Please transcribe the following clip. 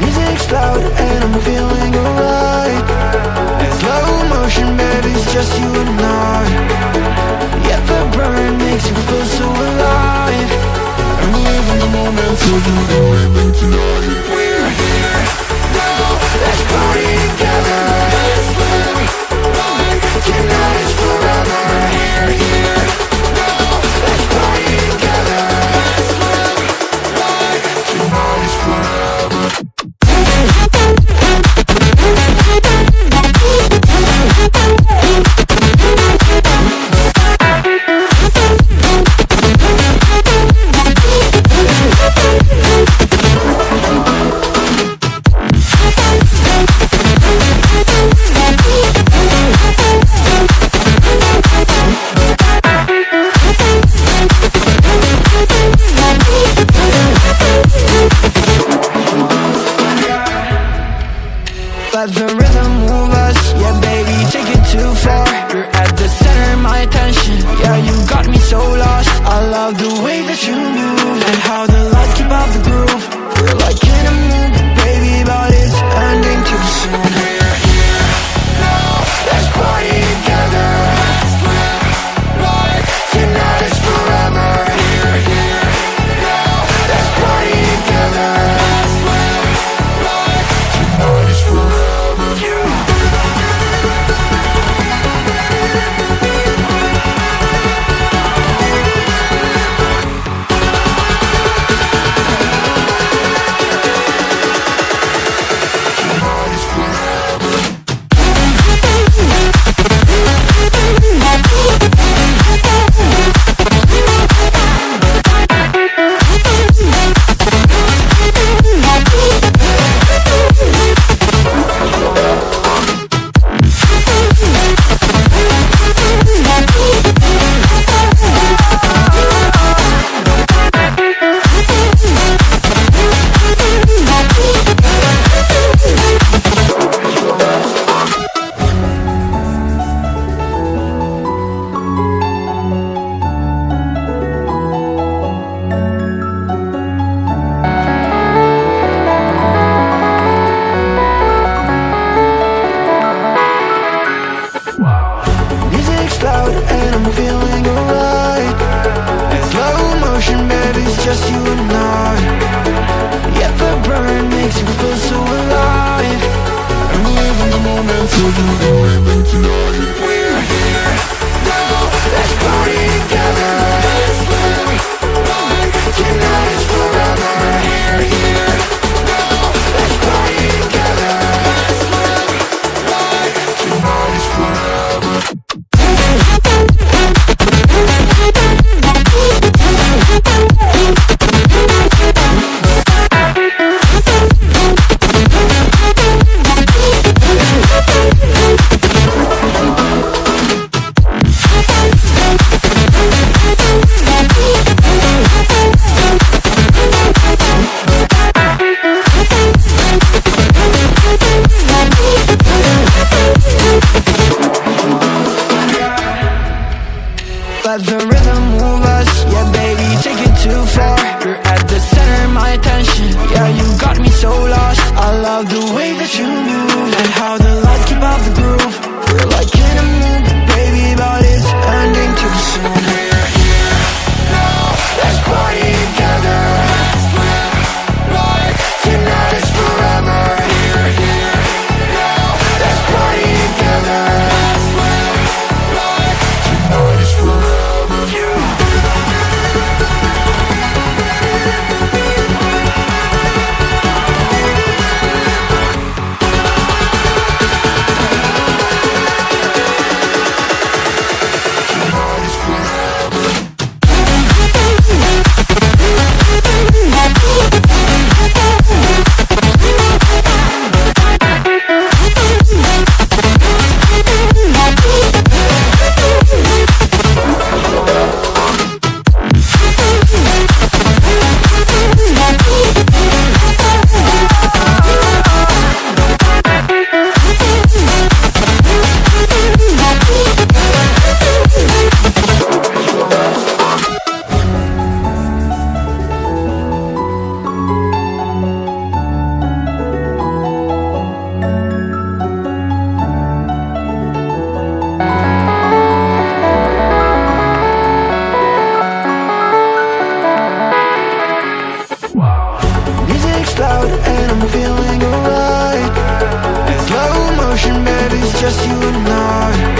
Music's loud and I'm feeling alright. In slow motion, baby, it's just you and I. Yeah, the burn makes you feel so alive. I'm living the moment, so you know living tonight. We're here now, let's party together. Let's live life, tonight is forever. We're here now, let's party together. Let's live life, tonight is forever. Let the rhythm move us, yeah baby, take it too far. You're at the center of my attention, yeah you got me so lost. I love the way that you move, and how the lights keep out the groove. We're like in a movie, baby, but it's ending too soon. We're here now, let's party together. Let's live life, tonight is forever. We're here now, let's party together. Let's live life, tonight is forever. Loud and I'm feeling alright. In slow motion, baby, it's just you and I. Yeah, the burn makes you feel so alive. I'm living the moment, so you know living tonight. We're here now, let's party together. Let's live life, tonight is forever. We're here now, let's party together. Let's live life, tonight is forever. Let the rhythm move us, yeah baby, take it too far. You're at the center of my attention, yeah you got me so lost. I love the way that you move, and how the lights keep out the groove. We're like in a movie, baby, but it's ending too soon. We're here now, let's party together. Let's live life, tonight is forever. We're here now, let's party together. Let's live life, tonight is forever. not.